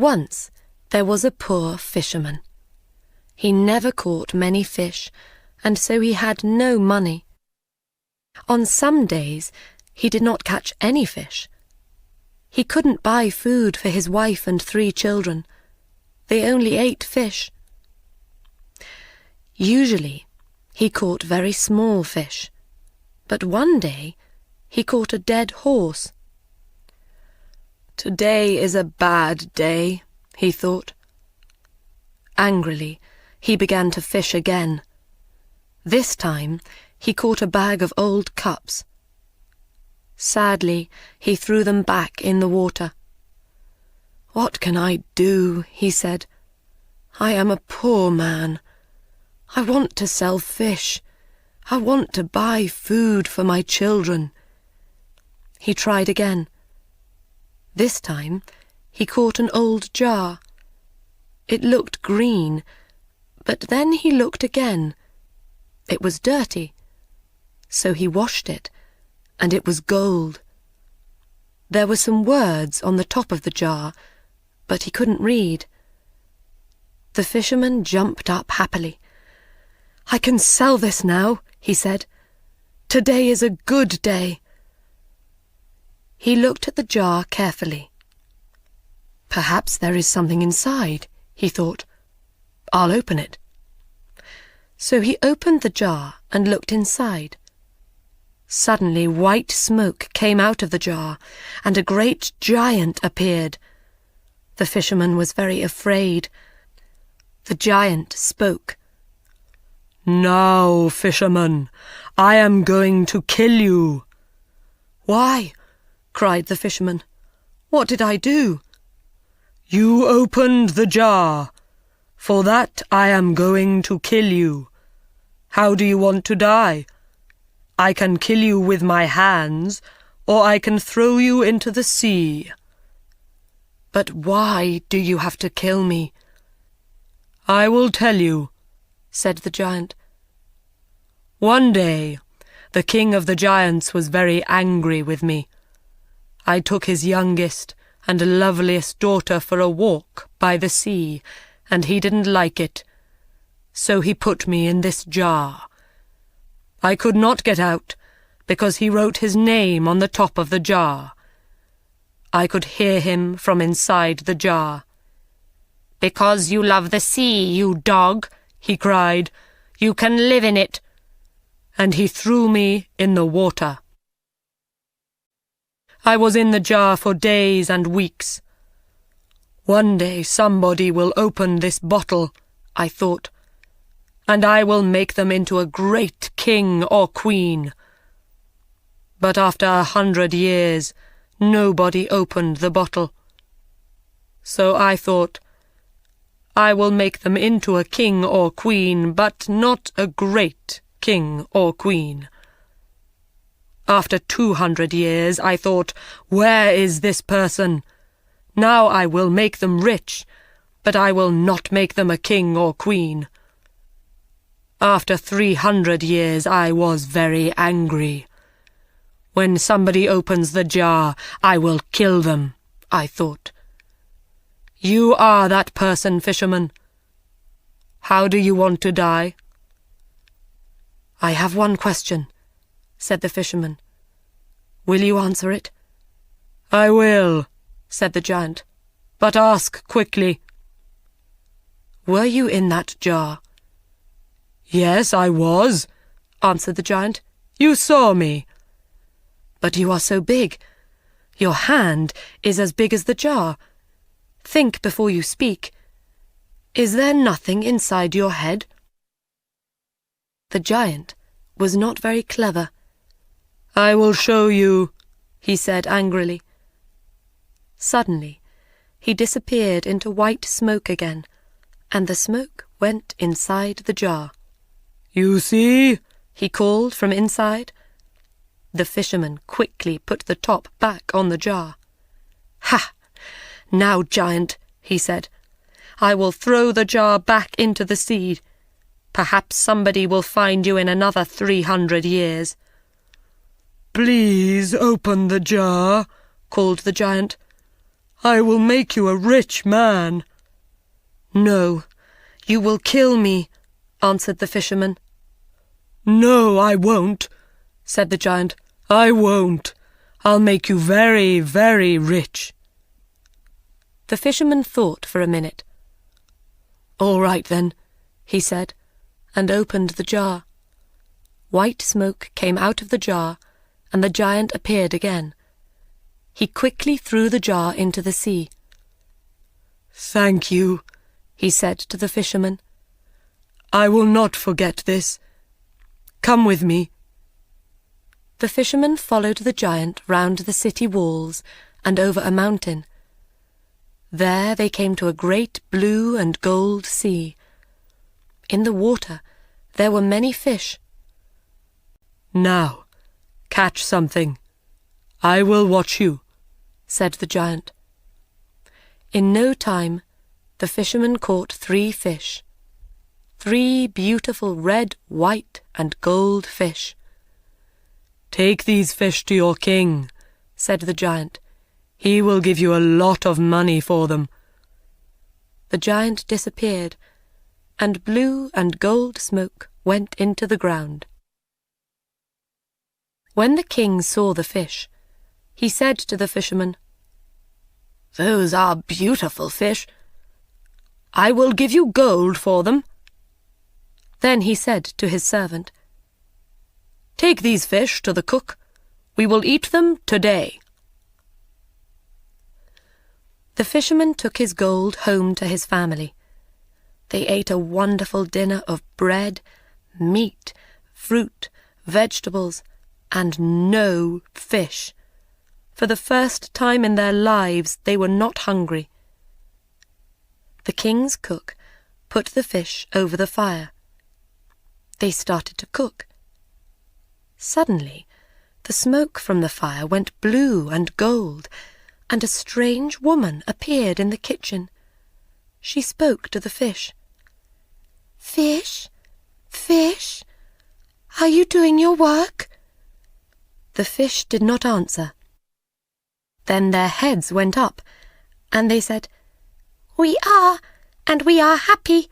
Once there was a poor fisherman. He never caught many fish, and so he had no money. On some days he did not catch any fish. He couldn't buy food for his wife and 3 children. They only ate fish. Usually he caught very small fish, but one day he caught a dead horse. "Today is a bad day," he thought. Angrily, he began to fish again. This time he caught a bag of old cups. Sadly, he threw them back in the water. "What can I do?" he said. "I am a poor man. I want to sell fish. I want to buy food for my children." He tried again. This time he caught an old jar. It looked green, but then he looked again. It was dirty, so he washed it, and it was gold. There were some words on the top of the jar, but he couldn't read. The fisherman jumped up happily. "I can sell this now," he said. "Today is a good day." He looked at the jar carefully. "Perhaps there is something inside," he thought. "I'll open it." So he opened the jar and looked inside. Suddenly white smoke came out of the jar, and a great giant appeared. The fisherman was very afraid. The giant spoke. "Now, fisherman, I am going to kill you." "Why?" cried the fisherman. "What did I do?" "You opened the jar. For that I am going to kill you. How do you want to die? I can kill you with my hands, or I can throw you into the sea." "But why do you have to kill me?" "I will tell you," said the giant. "One day the king of the giants was very angry with me. I took his youngest and loveliest daughter for a walk by the sea, and he didn't like it. So he put me in this jar. I could not get out, because he wrote his name on the top of the jar. I could hear him from inside the jar. "Because you love the sea, you dog," he cried, "you can live in it." And he threw me in the water. I was in the jar for days and weeks. One day somebody will open this bottle, I thought, and I will make them into a great king or queen. But after 100 years, nobody opened the bottle. So I thought, I will make them into a king or queen, but not a great king or queen. After 200 years, I thought, where is this person? Now I will make them rich, but I will not make them a king or queen. After 300 years, I was very angry. When somebody opens the jar, I will kill them, I thought. You are that person, fisherman. How do you want to die? I have one question, said the fisherman. Will you answer it? I will, said the giant, but ask quickly. Were you in that jar? Yes, I was, answered the giant. You saw me. But you are so big. Your hand is as big as the jar. Think before you speak. Is there nothing inside your head? The giant was not very clever. I will show you, he said angrily. Suddenly, he disappeared into white smoke again, and the smoke went inside the jar. You see, he called from inside. The fisherman quickly put the top back on the jar. Ha! Now, giant, he said, I will throw the jar back into the sea. Perhaps somebody will find you in another 300 years. Please open the jar, called the giant. I will make you a rich man." "No, you will kill me," answered the fisherman. "No, I won't," said the giant. "I won't. I'll make you very, very rich." The fisherman thought for a minute. "All right then," he said, and opened the jar. White smoke came out of the jar, and the giant appeared again. He quickly threw the jar into the sea. "Thank you," he said to the fisherman. "I will not forget this. Come with me." The fisherman followed the giant round the city walls and over a mountain. There they came to a great blue and gold sea. In the water there were many fish. "Now, catch something. I will watch you," said the giant. In no time, the fisherman caught 3 fish. 3 beautiful red, white, and gold fish. "Take these fish to your king," said the giant. "He will give you a lot of money for them." The giant disappeared, and blue and gold smoke went into the ground. When the king saw the fish, he said to the fisherman, "Those are beautiful fish. I will give you gold for them." Then he said to his servant, "Take these fish to the cook. We will eat them today." The fisherman took his gold home to his family. They ate a wonderful dinner of bread, meat, fruit, vegetables, and no fish. For the first time in their lives they were not hungry. The king's cook put the fish over the fire. They started to cook. Suddenly, the smoke from the fire went blue and gold, and a strange woman appeared in the kitchen. She spoke to the fish. "Fish, fish, are you doing your work?" The fish did not answer. Then their heads went up, and they said, "We are, and we are happy."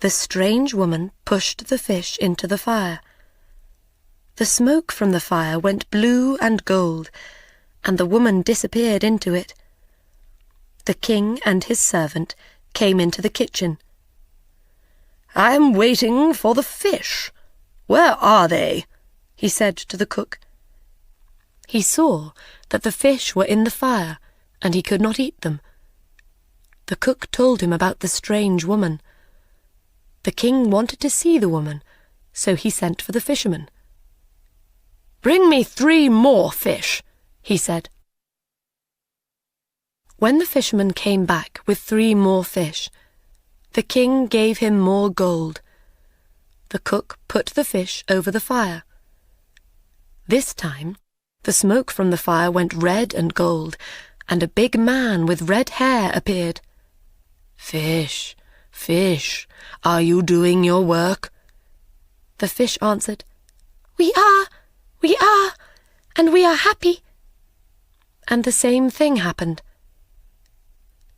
The strange woman pushed the fish into the fire. The smoke from the fire went blue and gold, and the woman disappeared into it. The king and his servant came into the kitchen. "I am waiting for the fish. Where are they?" he said to the cook. He saw that the fish were in the fire, and he could not eat them. The cook told him about the strange woman. The king wanted to see the woman, so he sent for the fisherman. "Bring me 3 more fish," he said. When the fisherman came back with 3 more fish, the king gave him more gold. The cook put the fish over the fire. This time, the smoke from the fire went red and gold, and a big man with red hair appeared. "Fish, fish, are you doing your work?" The fish answered, we are, and we are happy." And the same thing happened.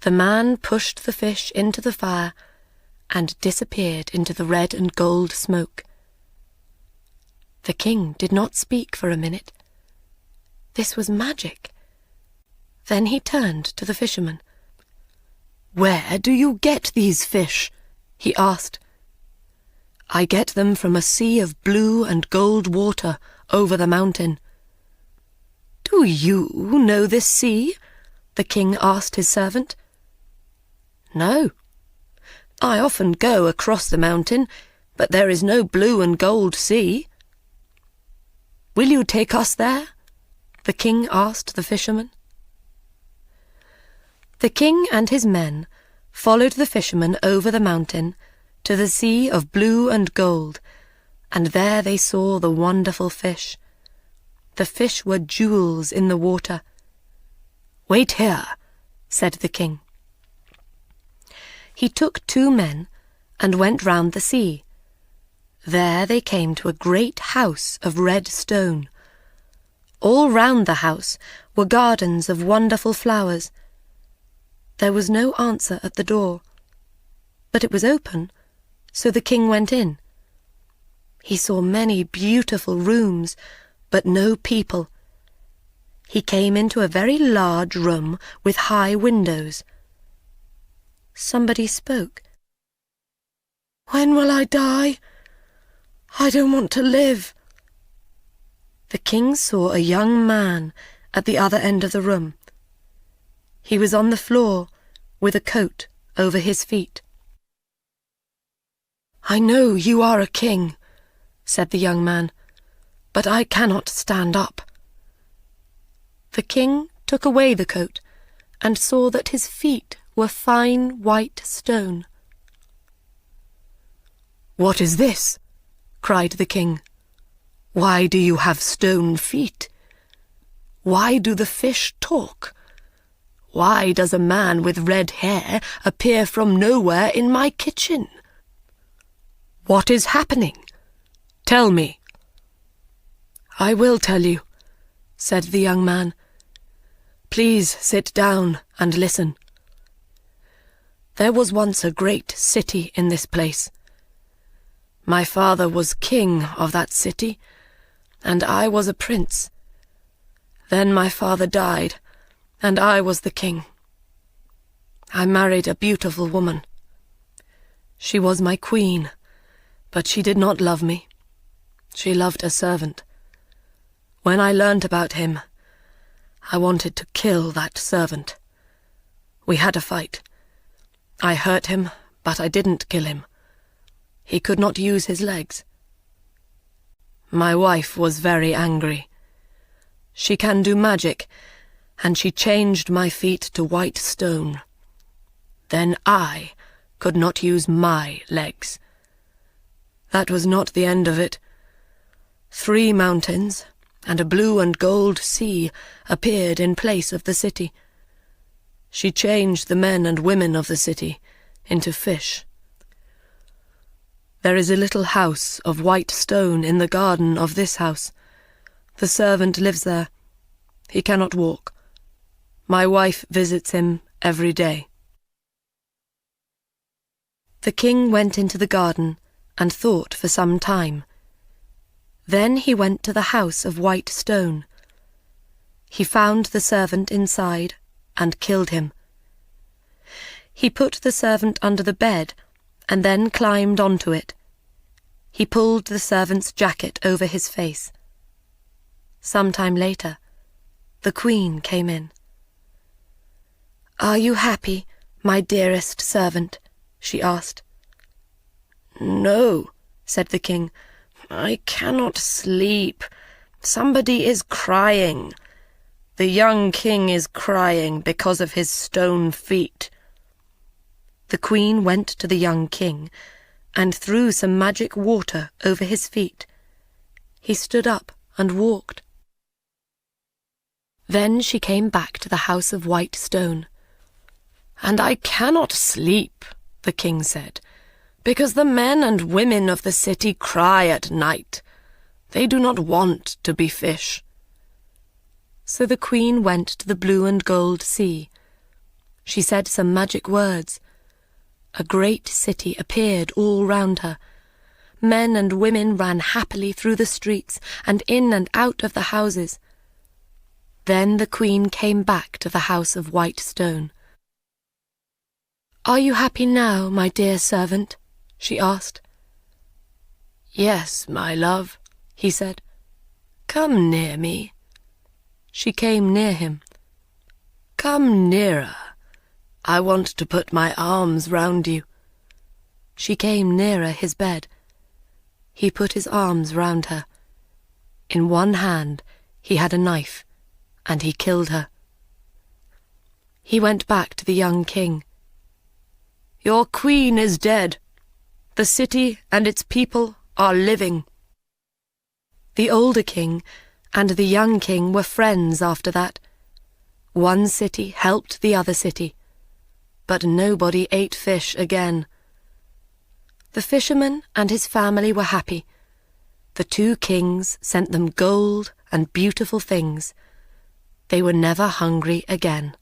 The man pushed the fish into the fire and disappeared into the red and gold smoke. The king did not speak for a minute. This was magic. Then he turned to the fisherman. "Where do you get these fish?" he asked. "I get them from a sea of blue and gold water over the mountain." "Do you know this sea?" the king asked his servant. "No. I often go across the mountain, but there is no blue and gold sea." "Will you take us there?" the king asked the fisherman. The king and his men followed the fisherman over the mountain to the sea of blue and gold, and there they saw the wonderful fish. The fish were jewels in the water. "Wait here," said the king. He took 2 men and went round the sea. There they came to a great house of red stone. All round the house were gardens of wonderful flowers. There was no answer at the door, but it was open, so the king went in. He saw many beautiful rooms, but no people. He came into a very large room with high windows. Somebody spoke. "When will I die? I don't want to live." The king saw a young man at the other end of the room. He was on the floor with a coat over his feet. "I know you are a king," said the young man, "but I cannot stand up." The king took away the coat and saw that his feet were fine white stone. "What is this?" cried the king. "Why do you have stone feet? Why do the fish talk? Why does a man with red hair appear from nowhere in my kitchen? What is happening? Tell me." "I will tell you," said the young man. "Please sit down and listen. There was once a great city in this place. My father was king of that city, and I was a prince. Then my father died, and I was the king. I married a beautiful woman. She was my queen, but she did not love me. She loved a servant. When I learned about him, I wanted to kill that servant. We had a fight. I hurt him, but I didn't kill him. He could not use his legs. My wife was very angry. She can do magic, and she changed my feet to white stone. Then I could not use my legs. That was not the end of it. 3 mountains and a blue and gold sea appeared in place of the city. She changed the men and women of the city into fish. There is a little house of white stone in the garden of this house. The servant lives there. He cannot walk. My wife visits him every day." The king went into the garden and thought for some time. Then he went to the house of white stone. He found the servant inside and killed him. He put the servant under the bed and then climbed onto it. He pulled the servant's jacket over his face. Some time later, the queen came in. "Are you happy, my dearest servant?" she asked. "No," said the king. "I cannot sleep. Somebody is crying. The young king is crying because of his stone feet." The queen went to the young king and threw some magic water over his feet. He stood up and walked. Then she came back to the house of white stone. "And I cannot sleep," the king said, "because the men and women of the city cry at night. They do not want to be fish." So the queen went to the blue and gold sea. She said some magic words. A great city appeared all round her. Men and women ran happily through the streets and in and out of the houses. Then the queen came back to the house of white stone. "Are you happy now, my dear servant?" she asked. "Yes, my love," he said. "Come near me." She came near him. "Come nearer. I want to put my arms round you." She came nearer his bed. He put his arms round her. In one hand he had a knife, and he killed her. He went back to the young king. "Your queen is dead. The city and its people are living." The older king and the young king were friends after that. One city helped the other city, but nobody ate fish again. The fisherman and his family were happy. The 2 kings sent them gold and beautiful things. They were never hungry again.